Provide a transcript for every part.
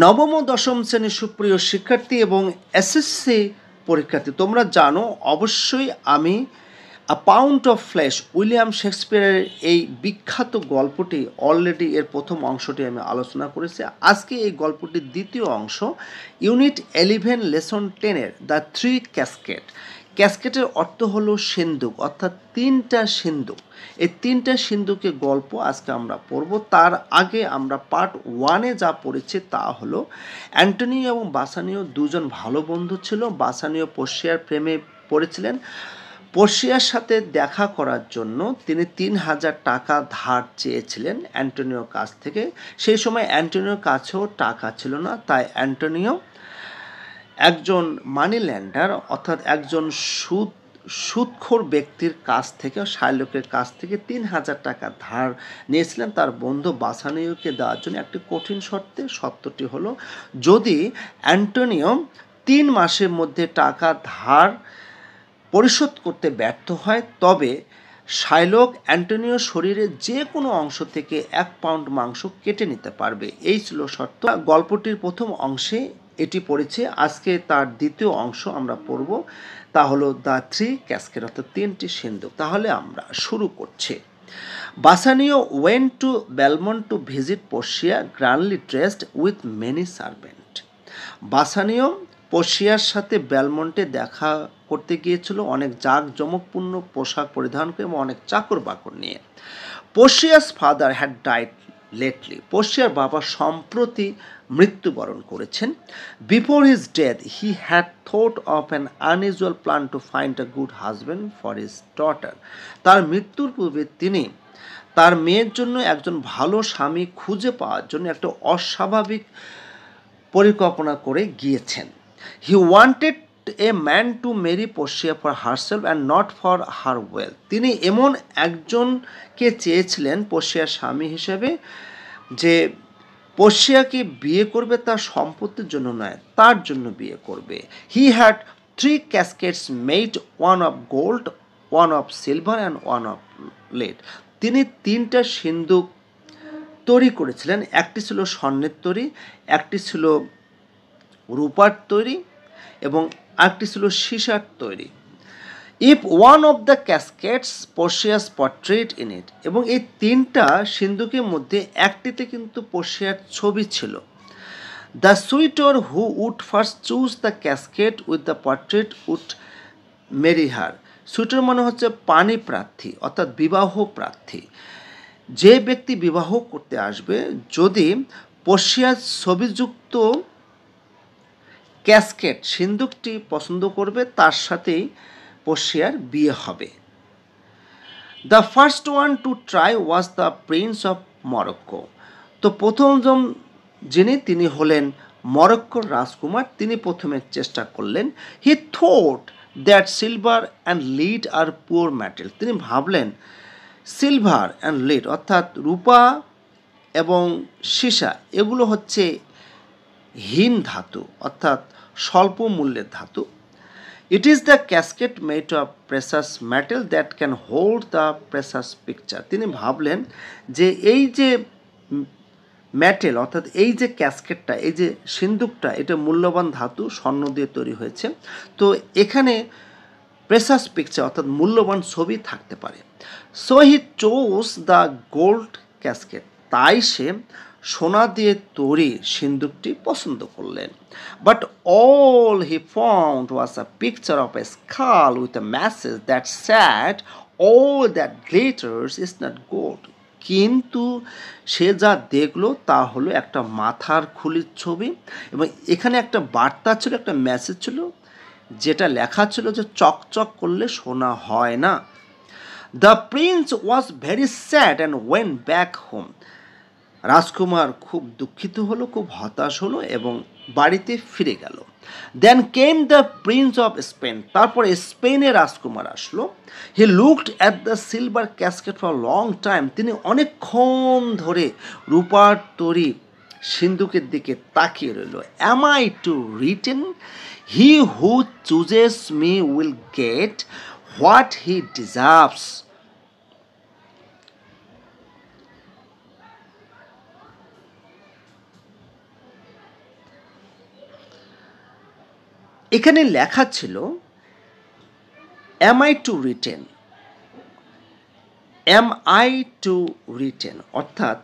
নবম ও দশম শ্রেণীর সুপ্রিয় শিক্ষার্থী এবং এসএসসি পরীক্ষার্থী, তোমরা জানো অবশ্যই আমি আ পাউন্ড অফ ফ্লেশ উইলিয়াম শেক্সপিয়ারের এই বিখ্যাত গল্পটি অলরেডি এর প্রথম অংশটি আমি আলোচনা করেছি। আজকে এই গল্পটির দ্বিতীয় অংশ ইউনিট 11 লেসন 10-এর দ্য থ্রি ক্যাসকেড। ক্যাসকেটের অর্থ হলো সিন্দুক, অর্থাৎ তিনটা সিন্দুক। এই তিনটা সিন্দুকের গল্প আজকে আমরা পড়ব। তার আগে আমরা পার্ট 1-এ যা পড়েছি তা হলো অ্যান্টনিও এবং বাসানিও দুজন ভালো বন্ধু ছিল। বাসানিও পর্শিয়ার প্রেমে পড়েছিলেন। পর্শিয়ার সাথে দেখা করার জন্য তিনি 3,000 টাকা ধার চেয়েছিলেন অ্যান্টনিওর কাছ থেকে। সেই সময় অ্যান্টনিওর কাছেও টাকা ছিল না, তাই অ্যান্টনিও একজন মানি ল্যান্ডার অর্থাৎ একজন সুদখোর ব্যক্তির কাছ থেকে, শার্লকের কাছ থেকে 3,000 টাকা ধার নিয়েছিলেন তার বন্ধু বাসানিওকে দেওয়ার জন্য একটি কঠিন শর্তে। শর্তটি হলো যদি অ্যান্টনিও 3 মাসের মধ্যে টাকা ধার পরিশোধ করতে ব্যর্থ হয় তবে শার্লক অ্যান্টনিওর শরীরের যে কোনো অংশ থেকে 1 পাউন্ড মাংস কেটে নিতে পারবে। এই ছিল শর্ত। গল্পটির প্রথম অংশে এটি পড়েছে। আজকে তার দ্বিতীয় অংশ আমরা পড়ব, তা হলো দ্য থ্রি ক্যাসকেড, অর্থাৎ তিনটি সিন্দুক। তাহলে আমরা শুরু করছি। Bassanio went to Belmont to visit Portia grandly dressed with many servant. Bassanio পর্শিয়ার সাথে বেলমন্টে দেখা করতে গিয়েছিল অনেক জাঁকজমকপূর্ণ পোশাক পরিধান করে এবং অনেক চাকর বাকর নিয়ে। পর্শিয়াস ফাদার হ্যাড ডাইড লেটলি। পর্শিয়ার বাবা সম্প্রতি মৃত্যুবরণ করেছেন। Before his death he had thought of an unusual plan to find a good husband for his daughter. তার মৃত্যুর পূর্বে তিনি তার মেয়ের জন্য একজন ভালো স্বামী খুঁজে পাওয়ার জন্য একটা অস্বাভাবিক পরিকল্পনা করে গিয়েছেন। He wanted a man to marry Portia for herself and not for her wealth. তিনি এমন একজনকে চেয়েছিলেন পর্শিয়ার স্বামী হিসেবে যে পর্শিয়াকে বিয়ে করবে তার সম্পত্তির জন্য নয়, তার জন্য বিয়ে করবে। He had 3 caskets made, one of gold, one of silver and one of lead. তিনি 3টা সিন্দুক তৈরি করেছিলেন। একটি ছিল স্বর্ণের তৈরি, একটি ছিল রূপার তৈরি এবং আরেকটি ছিল সীসার তৈরি। If one of the caskets Portia's portrait in it, এবং এই 3টা সিন্দুকের মধ্যে একটিতে কিন্তু পর্শিয়ার ছবি ছিল। The suitor who would first choose the casket with the portrait would marry her. Suitor মানে হচ্ছে পানি প্রার্থী, অর্থাৎ বিবাহ প্রার্থী। যে ব্যক্তি বিবাহ করতে আসবে যদি পর্শিয়ার ছবিযুক্ত ক্যাসকেট সিন্দুকটি পছন্দ করবে তার সাথেই পর্শিয়ার বিয়ে হবে। The first one to try was the prince of Morocco. তো প্রথমজন তিনি হলেন মরক্কোর রাজকুমার। তিনি প্রথমে চেষ্টা করলেন। He thought that silver and lead are poor metal. তিনি ভাবলেন সিলভার অ্যান্ড লিড অর্থাৎ রূপা এবং সীসা এগুলো হচ্ছে হীন ধাতু, অর্থাৎ স্বল্প মূল্যের ধাতু। It is the casket made of precious metal that can hold the precious picture. তিনি ভাবলেন যে এই যে মেটেল অর্থাৎ এই যে ক্যাসকেটটা, এই যে সিন্দুকটা, এটা মূল্যবান ধাতু স্বর্ণ দিয়ে তৈরি হয়েছে। তো এখানে প্রেসাস পিকচার অর্থাৎ মূল্যবান ছবি থাকতে পারে। So he chose the gold casket. তাই সে সোনা দিয়ে তৈরি সিন্দুকটি পছন্দ করলেন। But all he found was a picture of A skull with a message that sad all that glitters is not gold. কিন্তু সে যা দেখলো তা হলো একটা মাথার খুলির ছবি এবং এখানে একটা বার্তা ছিল, একটা মেসেজ ছিল, যেটা লেখা ছিল যে চকচক করলে সোনা হয় না। The prince was very sad and went back home. রাজকুমার খুব দুঃখিত হলো, খুব হতাশ হলো এবং বাড়িতে ফিরে গেল। Then came the prince of Spain. তারপরে স্পেনের রাজকুমার আসলো। He looked at the silver casket for long time. তিনি অনেকক্ষণ ধরে রূপার তৈরি সিন্দুকের দিকে তাকিয়ে রইল। Am I to written he who chooses me will get what he deserves. এখানে লেখা ছিল am I to return, am I to return, অর্থাৎ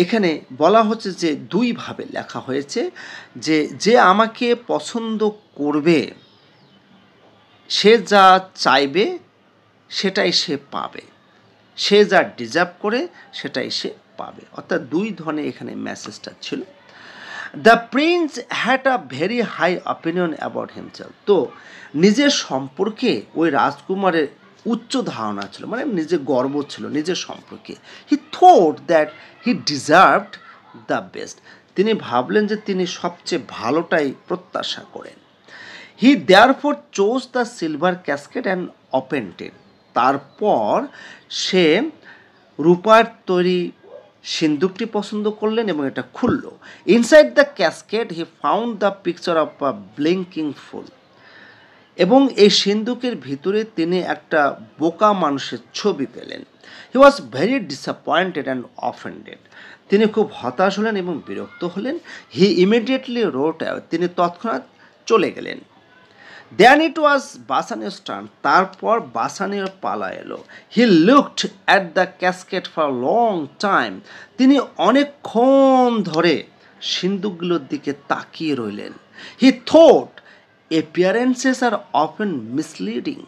এখানে বলা হচ্ছে যে দুইভাবে লেখা হয়েছে যে যে আমাকে পছন্দ করবে সে যা চাইবে সেটাই সে পাবে, সে যা ডিজার্ভ করে সেটাই সে পাবে, অর্থাৎ দুই ধরনের এখানে মেসেজটা ছিল। The prince had a very high opinion about himself, তো নিজের সম্পর্কে ওই রাজকুমারের উচ্চ ধারণা ছিল, মানে নিজের গর্ব ছিল নিজের সম্পর্কে। He thought that he deserved the best, তিনি ভাবলেন যে তিনি সবচেয়ে ভালোটাই প্রত্যাশা করেন। He therefore chose the silver casket and opened it, তারপর সে রূপার তৈরি সিন্দুকটি পছন্দ করলেন এবং এটা খুলল। Inside the casket he found the picture of a blinking fool, এবং এই সিন্দুকের ভিতরে তিনি একটা বোকা মানুষের ছবি পেলেন। He was very disappointed and offended, তিনি খুব হতাশ হলেন এবং বিরক্ত হলেন। হি ইমিডিয়েটলি রোট আউট, তিনি তৎক্ষণাৎ চলে গেলেন। দেন ইট ওয়াজ বাসানিওর টার্ন, তারপর বাসানিওর পালা এলো। He looked at the casket for long time, তিনি অনেকক্ষণ ধরে সিন্দুকগুলোর দিকে তাকিয়ে রইলেন। He thought appearances are often misleading,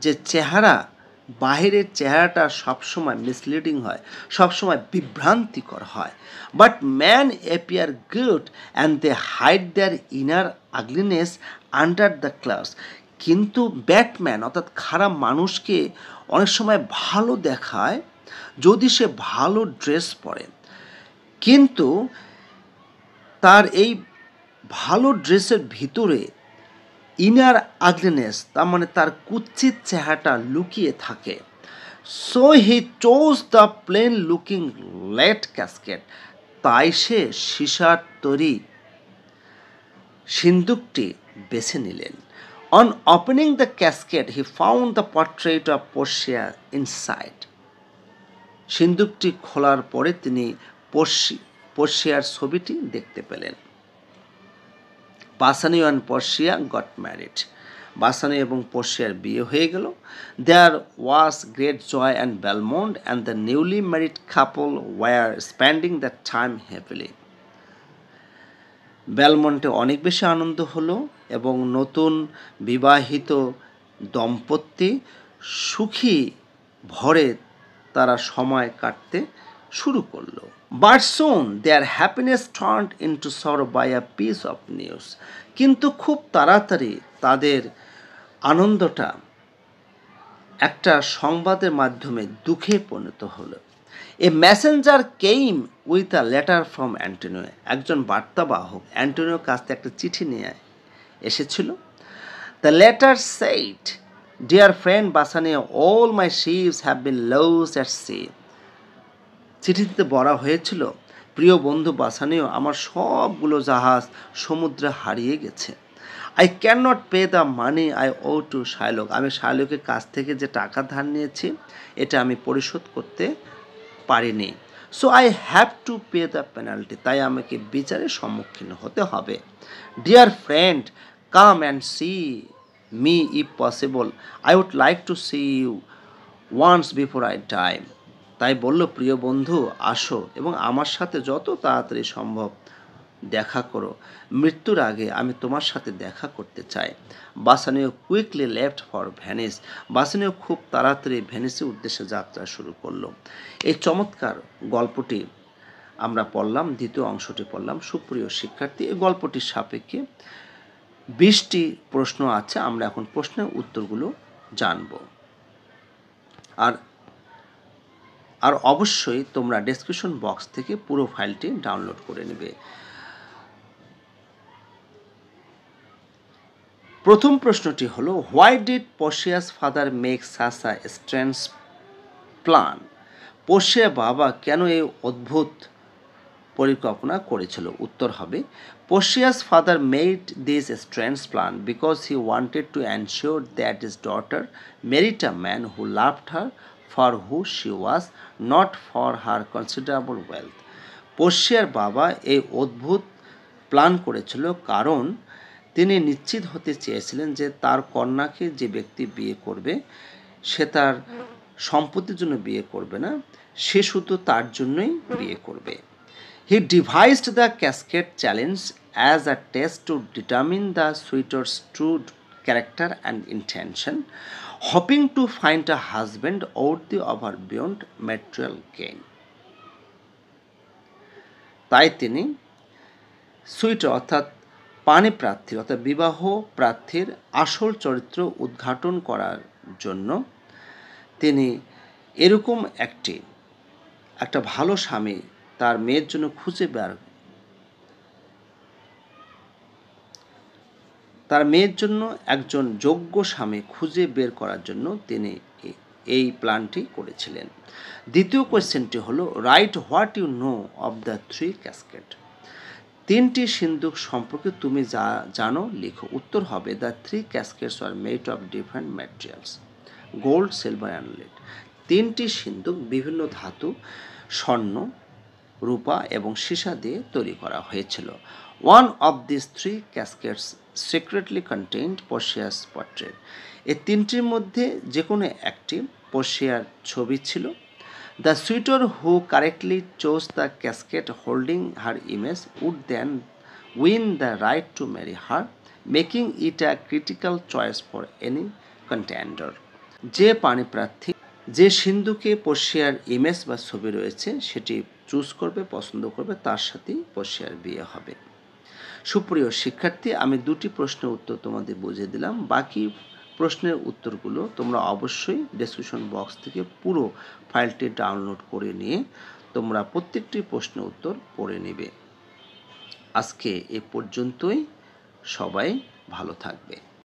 যে চেহারা বাহিরের চেহারাটা সবসময় মিসলিডিং হয়, সবসময় বিভ্রান্তিকর হয়। But man appear good and they hide their inner ugliness under the class, কিন্তু ব্যাটম্যান অর্থাৎ খারাপ মানুষকে অনেক সময় ভালো দেখায় যদি সে ভালো ড্রেস পরে, কিন্তু তার এই ভালো ড্রেসের ভিতরে ইনার আগলিনেস, তার মানে তার কুৎসিত চেহারাটা লুকিয়ে থাকে। So he chose the plain looking lead casket, তাই সে সীসার তৈরি সিন্দুকটি বেছে নিলেন। On opening the casket he found the portrait of Portia inside, সিন্দুকটি খোলার পরে তিনি পোর্সিয়ার ছবিটি দেখতে পেলেন। Bassanio and Portia got married, Bassanio এবং পোর্সিয়ার বিয়ে হয়ে গেল। There was great joy and Belmont and the newly married couple were spending the time happily, বেলমন্টে অনেক বেশি আনন্দ হলো এবং নতুন বিবাহিত দম্পতি সুখী ভরে তারা সময় কাটতে শুরু করলো। But soon their happiness turned into sorrow by a piece of news, কিন্তু খুব তাড়াতাড়ি তাদের আনন্দটা একটা সংবাদের মাধ্যমে দুঃখে পরিণত হলো। A messenger came with a letter from Antonio, একজন বার্তাবাহক অ্যান্টোনিওর কাছ থেকে একটা চিঠি নিয়ে এসেছিল। The letter said, dear friend Bassanio, all my ships have been lost at sea, চিঠিতে বলা হয়েছিল, প্রিয় বন্ধু বাসানিও, আমার সবগুলো জাহাজ সমুদ্রে হারিয়ে গেছে। I can not pay the money I owe to Shylock, আমি শাইলকের কাছ থেকে যে টাকা ধার নিয়েছি এটা আমি পরিশোধ করতে পারিনি। So I have to pay the penalty, তাই আমাকে বিচারের সম্মুখীন হতে হবে। Dear friend come and see me if possible, I would like to see you once before I die, তাই বলল, প্রিয় বন্ধু আসো এবং আমার সাথে যত তাড়াতাড়ি সম্ভব দেখা করো, মৃত্যুর আগে আমি তোমার সাথে দেখা করতে চাই। বাসানিও কুইকলি লেফট ফর ভেনিস, বাসানিও খুব তাড়াতাড়ি ভেনিসের উদ্দেশ্যে যাত্রা শুরু করলো। এই চমৎকার গল্পটি আমরা পড়লাম, দ্বিতীয় অংশটি পড়লাম। সুপ্রিয় শিক্ষার্থী, এই গল্পটির সাপেক্ষে 20টি প্রশ্ন আছে, আমরা এখন প্রশ্নের উত্তরগুলো জানব। আর অবশ্যই তোমরা ডেসক্রিপশন বক্স থেকে পুরো ফাইলটি ডাউনলোড করে নেবে। প্রথম প্রশ্নটি হলো, why did Portia's father make such a strange plan, Portia বাবা কেন এই অদ্ভুত পরিকল্পনা করেছিল? উত্তর হবে, Portia's father made this strange plan because he wanted to ensure that his daughter married a man who loved her for who she was, not for her considerable wealth. পোর্সিয়ার বাবা এই অদ্ভুত প্ল্যান করেছিল কারণ তিনি নিশ্চিত হতে চেয়েছিলেন যে তার কন্যাকে যে ব্যক্তি বিয়ে করবে সে তার সম্পত্তির জন্য বিয়ে করবে না, সে শুধু তার জন্যই বিয়ে করবে। He devised the cascade challenge as a test to determine the suitor's true character and intention, hoping to find a husband worthy of her beyond material gain. তাই তিনি সুইটার অর্থাৎ পানি প্রার্থীর অর্থাৎ বিবাহ প্রার্থীর আসল চরিত্র উদ্ঘাটন করার জন্য তিনি এরকম একটা ভালো স্বামী তার মেয়ের জন্য একজন যোগ্য স্বামী খুঁজে বের করার জন্য তিনি এই প্ল্যানটি করেছিলেন। দ্বিতীয় কোয়েশ্চেনটি হলো, write what you know of the 3 casket. 3টি সিন্দুক সম্পর্কে তুমি যা জানো লিখো। উত্তর হবে, the 3 caskets are made of different materials, gold, silver and lead. 3টি সিন্দুক বিভিন্ন ধাতু, স্বর্ণ, রূপা এবং সীসা দিয়ে তৈরি করা হয়েছিল। One of these 3 cascades secretly contained Portia's portrait. এই 3টির মধ্যে যে কোনো একটি পোর্সিয়ার ছবি ছিল। The suitor who correctly chose the cascade holding her image would then win the right to marry her, making it a critical choice for any contender. যে পাণিপ্রার্থী যে সিন্ধুকে পোর্সিয়ার ইমেজ বা ছবি রয়েছে সেটি চুজ করবে, পছন্দ করবে, তার সাথেই পোর্সিয়ার বিয়ে হবে। সুপ্রিয় শিক্ষার্থী, আমি 2টি প্রশ্নের উত্তর তোমাদের বুঝিয়ে দিলাম। বাকি প্রশ্নের উত্তরগুলো তোমরা অবশ্যই ডেসক্রিপশন বক্স থেকে পুরো ফাইলটি ডাউনলোড করে নিয়ে তোমরা প্রত্যেকটি প্রশ্নের উত্তর পড়ে নেবে। আজকে এ পর্যন্তই, সবাই ভালো থাকবে।